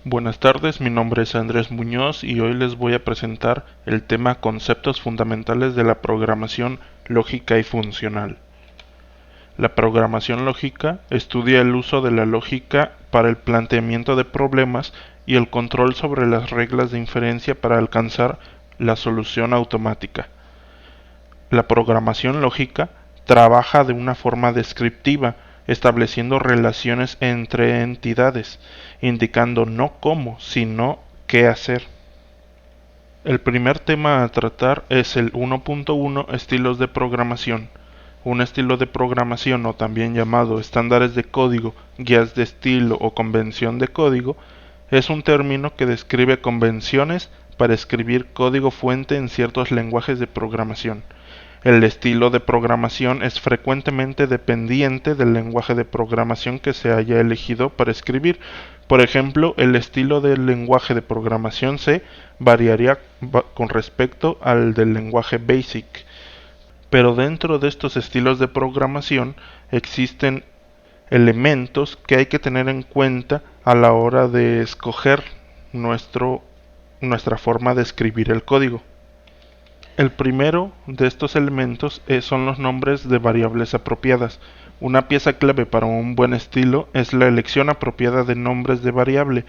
Buenas tardes, mi nombre es Andrés Muñoz y hoy les voy a presentar el tema Conceptos fundamentales de la programación lógica y funcional. La programación lógica estudia el uso de la lógica para el planteamiento de problemas y el control sobre las reglas de inferencia para alcanzar la solución automática. La programación lógica trabaja de una forma descriptiva, estableciendo relaciones entre entidades, indicando no cómo, sino qué hacer. El primer tema a tratar es el 1.1 estilos de programación. Un estilo de programación, o también llamado estándares de código, guías de estilo o convención de código, es un término que describe convenciones para escribir código fuente en ciertos lenguajes de programación. El estilo de programación es frecuentemente dependiente del lenguaje de programación que se haya elegido para escribir. Por ejemplo, el estilo del lenguaje de programación C variaría con respecto al del lenguaje BASIC. Pero dentro de estos estilos de programación existen elementos que hay que tener en cuenta a la hora de escoger nuestra forma de escribir el código. El primero de estos elementos son los nombres de variables apropiadas. Una pieza clave para un buen estilo es la elección apropiada de nombres de variable.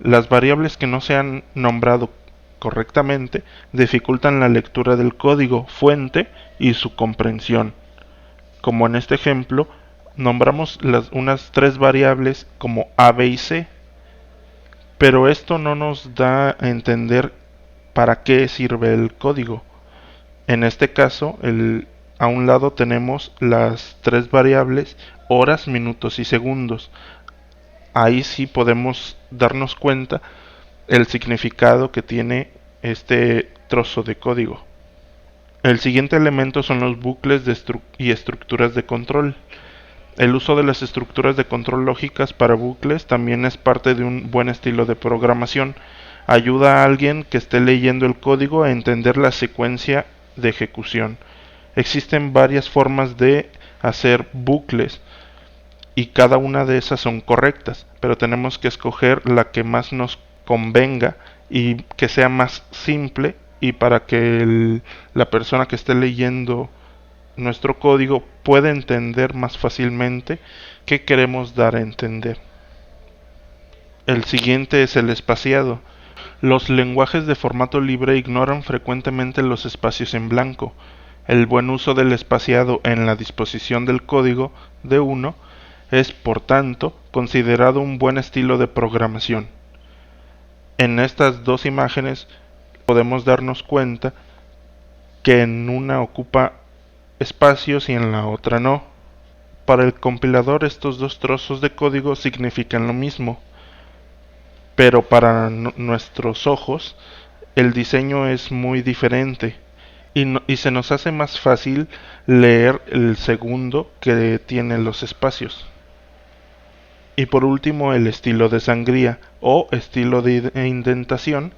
Las variables que no se han nombrado correctamente dificultan la lectura del código fuente y su comprensión. Como en este ejemplo, nombramos unas tres variables como A, B y C, pero esto no nos da a entender para qué sirve el código. En este caso, a un lado tenemos las tres variables horas, minutos y segundos. Ahí sí podemos darnos cuenta el significado que tiene este trozo de código. El siguiente elemento son los bucles y estructuras de control. El uso de las estructuras de control lógicas para bucles también es parte de un buen estilo de programación. Ayuda a alguien que esté leyendo el código a entender la secuencia de ejecución. Existen varias formas de hacer bucles y cada una de esas son correctas, pero tenemos que escoger la que más nos convenga y que sea más simple y para que la persona que esté leyendo nuestro código pueda entender más fácilmente qué queremos dar a entender. El siguiente es el espaciado. Los lenguajes de formato libre ignoran frecuentemente los espacios en blanco. El buen uso del espaciado en la disposición del código de uno es, por tanto, considerado un buen estilo de programación. En estas dos imágenes podemos darnos cuenta que en una ocupa espacios y en la otra no. Para el compilador estos dos trozos de código significan lo mismo, pero para nuestros ojos el diseño es muy diferente y se nos hace más fácil leer el segundo que tiene los espacios. Y por último, el estilo de sangría o estilo de indentación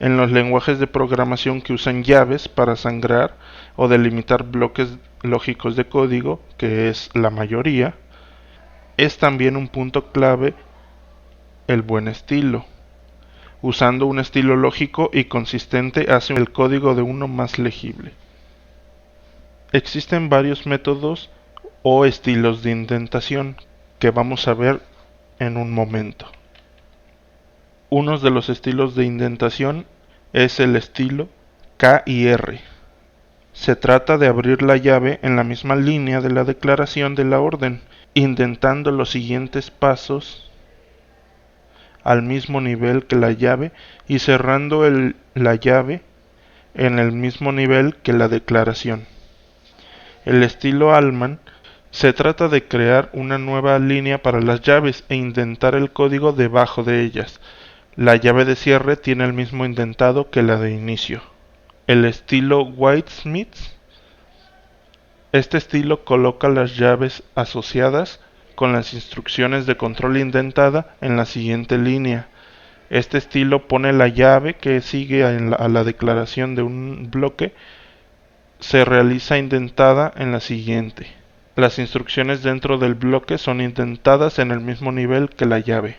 en los lenguajes de programación que usan llaves para sangrar o delimitar bloques lógicos de código, que es la mayoría, es también un punto clave el buen estilo. Usando un estilo lógico y consistente hace el código de uno más legible. Existen varios métodos o estilos de indentación que vamos a ver en un momento. Uno de los estilos de indentación es el estilo K y R. Se trata de abrir la llave en la misma línea de la declaración de la orden, indentando los siguientes pasos al mismo nivel que la llave y cerrando la llave en el mismo nivel que la declaración. El estilo Allman se trata de crear una nueva línea para las llaves e indentar el código debajo de ellas. La llave de cierre tiene el mismo indentado que la de inicio. El estilo Whitesmith. Este estilo coloca las llaves asociadas con las instrucciones de control indentada en la siguiente línea. Este estilo pone la llave que sigue a la declaración de un bloque, se realiza indentada en la siguiente. Las instrucciones dentro del bloque son indentadas en el mismo nivel que la llave.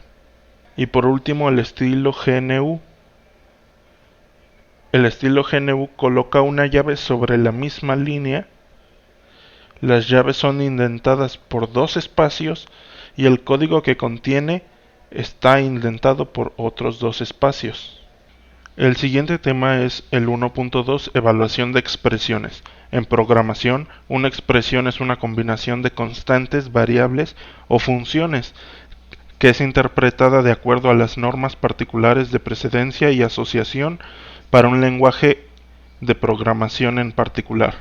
Y por último el estilo GNU. El estilo GNU coloca una llave sobre la misma línea. Las llaves son indentadas por dos espacios y el código que contiene está indentado por otros dos espacios. El siguiente tema es el 1.2, evaluación de expresiones. En programación, una expresión es una combinación de constantes, variables o funciones que es interpretada de acuerdo a las normas particulares de precedencia y asociación para un lenguaje de programación en particular.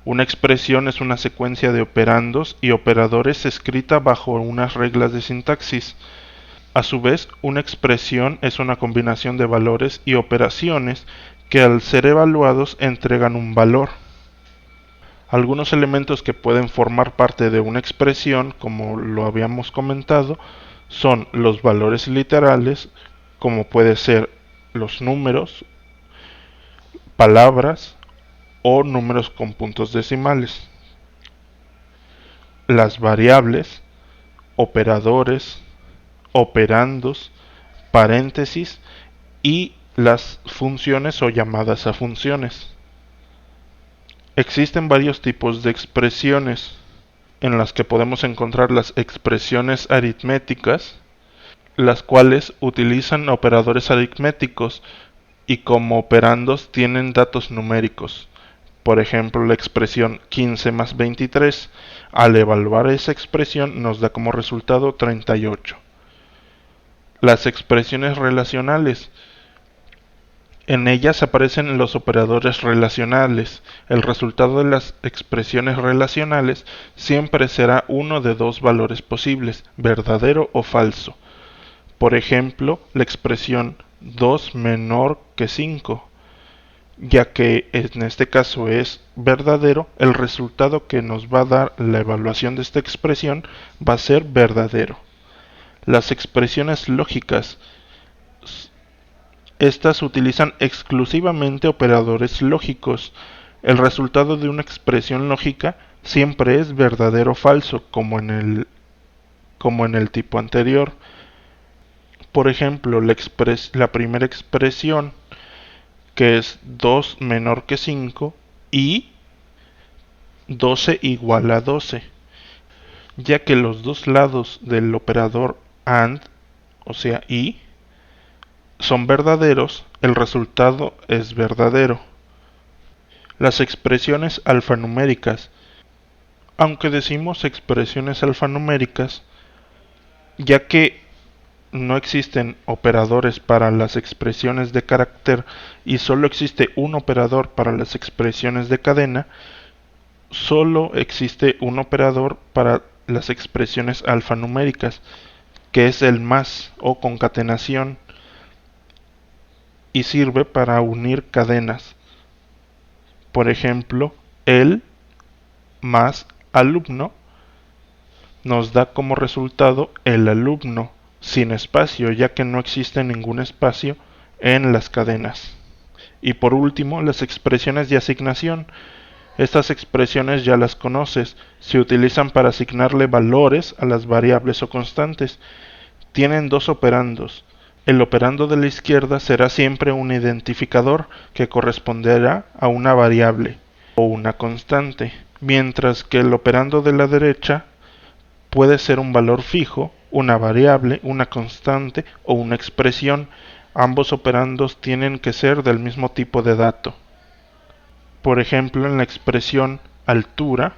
Una expresión es una secuencia de operandos y operadores escrita bajo unas reglas de sintaxis. A su vez, una expresión es una combinación de valores y operaciones que al ser evaluados entregan un valor. Algunos elementos que pueden formar parte de una expresión, como lo habíamos comentado, son los valores literales, como puede ser los números, palabras o números con puntos decimales. Las variables, operadores, operandos, paréntesis y las funciones o llamadas a funciones. Existen varios tipos de expresiones en las que podemos encontrar las expresiones aritméticas, las cuales utilizan operadores aritméticos y como operandos tienen datos numéricos. Por ejemplo, la expresión 15 más 23, al evaluar esa expresión nos da como resultado 38. Las expresiones relacionales. En ellas aparecen los operadores relacionales. El resultado de las expresiones relacionales siempre será uno de dos valores posibles, verdadero o falso. Por ejemplo, la expresión 2 menor que 5. Ya que en este caso es verdadero, el resultado que nos va a dar la evaluación de esta expresión va a ser verdadero. Las expresiones lógicas. Estas utilizan exclusivamente operadores lógicos. El resultado de una expresión lógica siempre es verdadero o falso, como en el tipo anterior. Por ejemplo, la primera expresión, que es 2 menor que 5 y 12 igual a 12, ya que los dos lados del operador AND, o sea, y, son verdaderos, el resultado es verdadero. Las expresiones alfanuméricas. Aunque decimos expresiones alfanuméricas, ya que no existen operadores para las expresiones de carácter y solo existe un operador para las expresiones de cadena, solo existe un operador para las expresiones alfanuméricas, que es el más o concatenación, y sirve para unir cadenas. Por ejemplo, el más alumno nos da como resultado el alumno sin espacio, ya que no existe ningún espacio en las cadenas. Y por último, las expresiones de asignación. Estas expresiones ya las conoces, se utilizan para asignarle valores a las variables o constantes. Tienen dos operandos. El operando de la izquierda será siempre un identificador que corresponderá a una variable o una constante, mientras que el operando de la derecha puede ser un valor fijo, una variable, una constante o una expresión. Ambos operandos tienen que ser del mismo tipo de dato. Por ejemplo, en la expresión altura,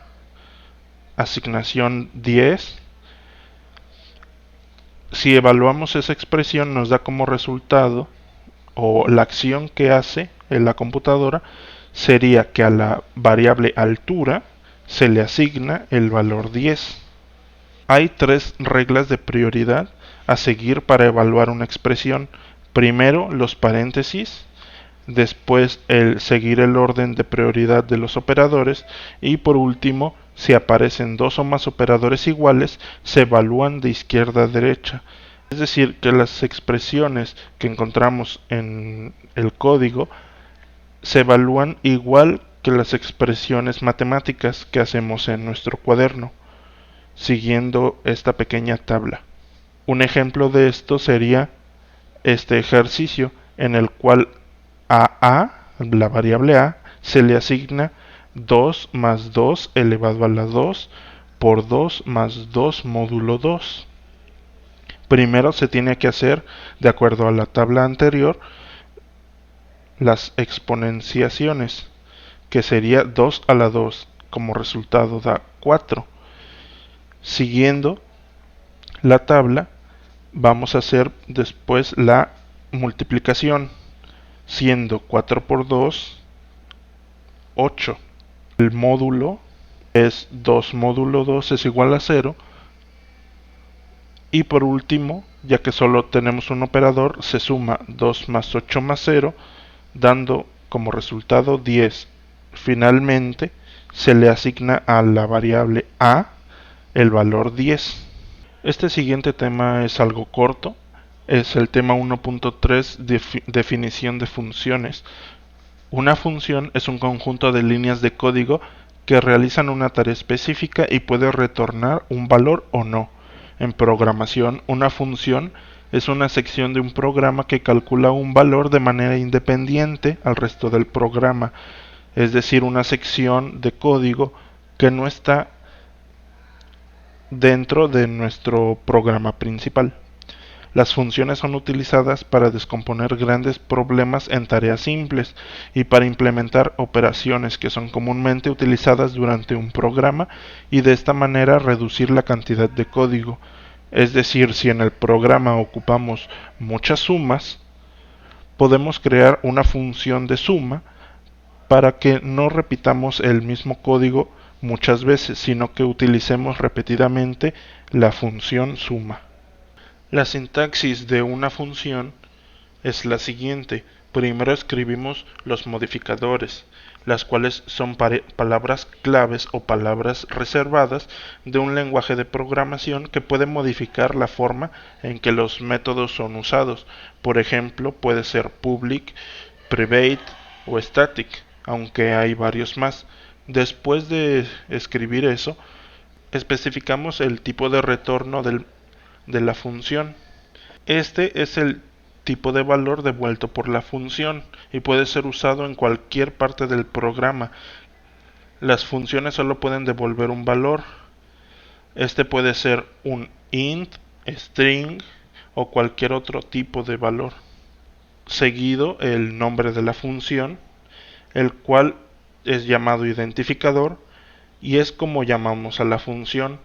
asignación 10, si evaluamos esa expresión nos da como resultado, o la acción que hace en la computadora sería que a la variable altura se le asigna el valor 10. Hay tres reglas de prioridad a seguir para evaluar una expresión. Primero, los paréntesis, después seguir el orden de prioridad de los operadores y por último, si aparecen dos o más operadores iguales, se evalúan de izquierda a derecha. Es decir, que las expresiones que encontramos en el código se evalúan igual que las expresiones matemáticas que hacemos en nuestro cuaderno, siguiendo esta pequeña tabla. Un ejemplo de esto sería este ejercicio en el cual la variable a, se le asigna 2 más 2 elevado a la 2 por 2 más 2 módulo 2. Primero se tiene que hacer, de acuerdo a la tabla anterior, las exponenciaciones, que sería 2 a la 2, como resultado da 4. Siguiendo la tabla, vamos a hacer después la multiplicación, siendo 4 por 2, 8. El módulo es 2 módulo 2 es igual a 0. Y por último, ya que solo tenemos un operador, se suma 2 más 8 más 0, dando como resultado 10. Finalmente, se le asigna a la variable a el valor 10. Este siguiente tema es algo corto, es el tema 1.3, definición de funciones. Una función es un conjunto de líneas de código que realizan una tarea específica y puede retornar un valor o no. En programación, una función es una sección de un programa que calcula un valor de manera independiente al resto del programa, es decir, una sección de código que no está dentro de nuestro programa principal. Las funciones son utilizadas para descomponer grandes problemas en tareas simples y para implementar operaciones que son comúnmente utilizadas durante un programa y de esta manera reducir la cantidad de código. Es decir, si en el programa ocupamos muchas sumas, podemos crear una función de suma para que no repitamos el mismo código muchas veces, sino que utilicemos repetidamente la función suma. La sintaxis de una función es la siguiente. Primero escribimos los modificadores, las cuales son palabras claves o palabras reservadas de un lenguaje de programación que puede modificar la forma en que los métodos son usados. Por ejemplo, puede ser public, private o static, aunque hay varios más. Después de escribir eso, especificamos el tipo de retorno de la función. Este es el tipo de valor devuelto por la función y puede ser usado en cualquier parte del programa. Las funciones solo pueden devolver un valor. Este puede ser un int, string o cualquier otro tipo de valor. Seguido el nombre de la función, el cual es llamado identificador y es como llamamos a la función.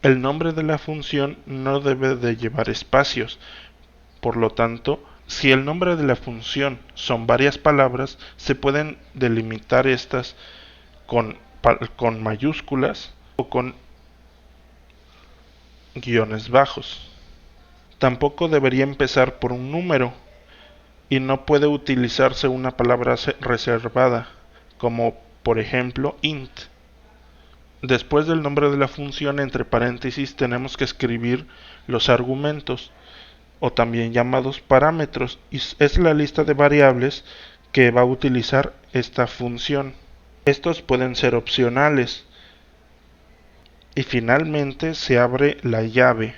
El nombre de la función no debe de llevar espacios. Por lo tanto, si el nombre de la función son varias palabras, se pueden delimitar estas con mayúsculas o con guiones bajos. Tampoco debería empezar por un número y no puede utilizarse una palabra reservada, como por ejemplo int. Después del nombre de la función, entre paréntesis, tenemos que escribir los argumentos, o también llamados parámetros, y es la lista de variables que va a utilizar esta función. Estos pueden ser opcionales. Y finalmente se abre la llave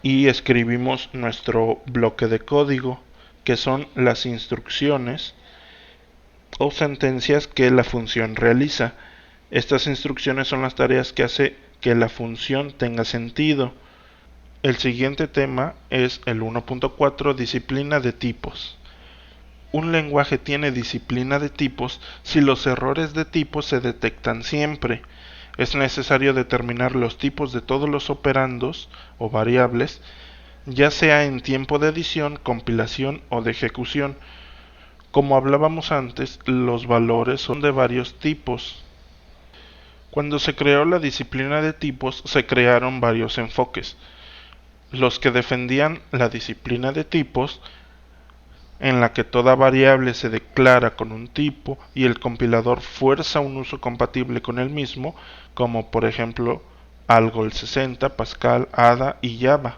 y escribimos nuestro bloque de código, que son las instrucciones o sentencias que la función realiza. Estas instrucciones son las tareas que hace que la función tenga sentido. El siguiente tema es el 1.4, disciplina de tipos. Un lenguaje tiene disciplina de tipos si los errores de tipo se detectan siempre. Es necesario determinar los tipos de todos los operandos o variables, ya sea en tiempo de edición, compilación o de ejecución. Como hablábamos antes, los valores son de varios tipos. Cuando se creó la disciplina de tipos, se crearon varios enfoques. Los que defendían la disciplina de tipos, en la que toda variable se declara con un tipo y el compilador fuerza un uso compatible con el mismo, como por ejemplo Algol 60, Pascal, Ada y Java.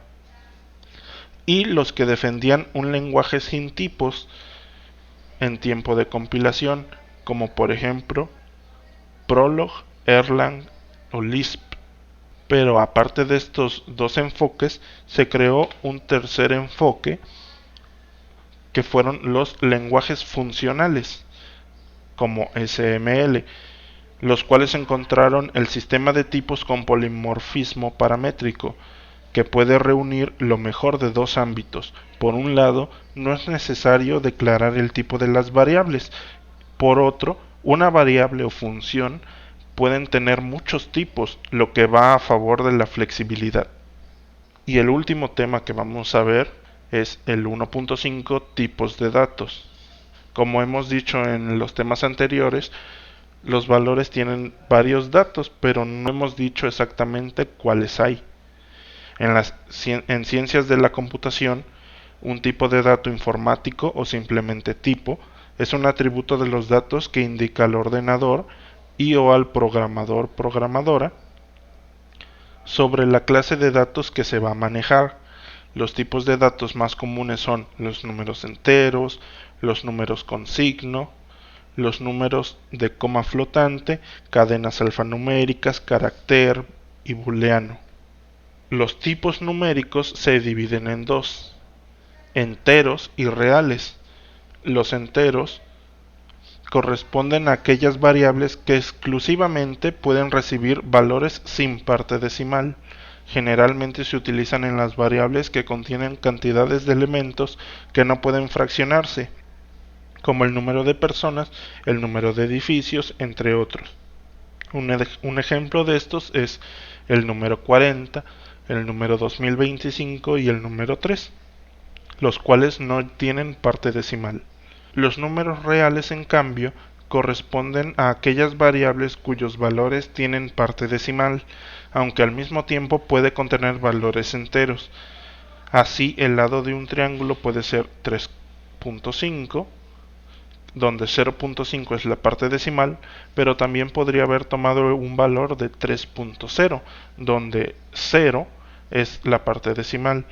Y los que defendían un lenguaje sin tipos en tiempo de compilación, como por ejemplo Prolog, Erlang o Lisp. Pero aparte de estos dos enfoques, se creó un tercer enfoque que fueron los lenguajes funcionales, como SML, los cuales encontraron el sistema de tipos con polimorfismo paramétrico, que puede reunir lo mejor de dos ámbitos. Por un lado, no es necesario declarar el tipo de las variables. Por otro, una variable o función pueden tener muchos tipos, lo que va a favor de la flexibilidad. Y el último tema que vamos a ver es el 1.5 tipos de datos. Como hemos dicho en los temas anteriores, los valores tienen varios datos, pero no hemos dicho exactamente cuáles hay. En ciencias de la computación, un tipo de dato informático o simplemente tipo es un atributo de los datos que indica al ordenador y o al programador-programadora sobre la clase de datos que se va a manejar. Los tipos de datos más comunes son los números enteros, los números con signo, los números de coma flotante, cadenas alfanuméricas, carácter y booleano. Los tipos numéricos se dividen en dos: enteros y reales. Los enteros corresponden a aquellas variables que exclusivamente pueden recibir valores sin parte decimal. Generalmente se utilizan en las variables que contienen cantidades de elementos que no pueden fraccionarse, como el número de personas, el número de edificios, entre otros. Un ejemplo de estos es el número 40, el número 2025 y el número 3, los cuales no tienen parte decimal. Los números reales, en cambio, corresponden a aquellas variables cuyos valores tienen parte decimal, aunque al mismo tiempo puede contener valores enteros. Así, el lado de un triángulo puede ser 3.5, donde 0.5 es la parte decimal, pero también podría haber tomado un valor de 3.0, donde 0 es la parte decimal.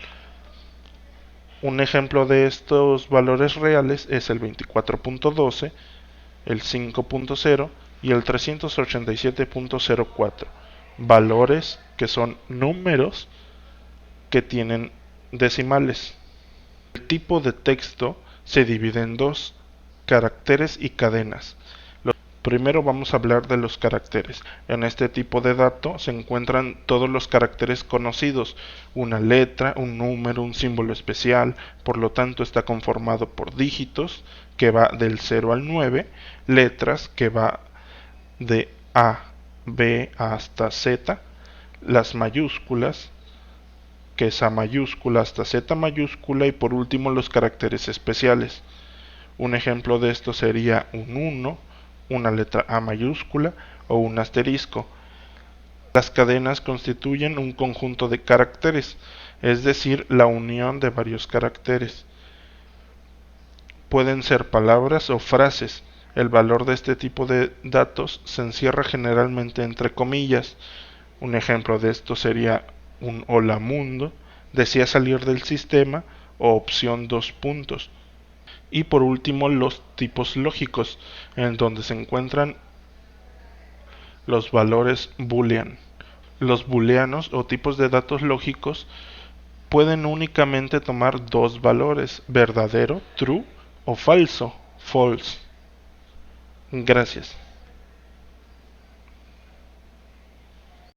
Un ejemplo de estos valores reales es el 24.12, el 5.0 y el 387.04, valores que son números que tienen decimales. El tipo de texto se divide en dos: caracteres y cadenas. Primero vamos a hablar de los caracteres. En este tipo de dato se encuentran todos los caracteres conocidos: una letra, un número, un símbolo especial. Por lo tanto, está conformado por dígitos, que va del 0 al 9, letras, que va de A, B hasta Z, las mayúsculas, que es A mayúscula hasta Z mayúscula, y por último los caracteres especiales. Un ejemplo de esto sería un 1, una letra A mayúscula o un asterisco. Las cadenas constituyen un conjunto de caracteres, es decir, la unión de varios caracteres. Pueden ser palabras o frases. El valor de este tipo de datos se encierra generalmente entre comillas. Un ejemplo de esto sería un hola mundo, desea salir del sistema o opción 2 puntos. Y por último, los tipos lógicos, en donde se encuentran los valores boolean. Los booleanos o tipos de datos lógicos pueden únicamente tomar dos valores: verdadero, true, o falso, false. Gracias.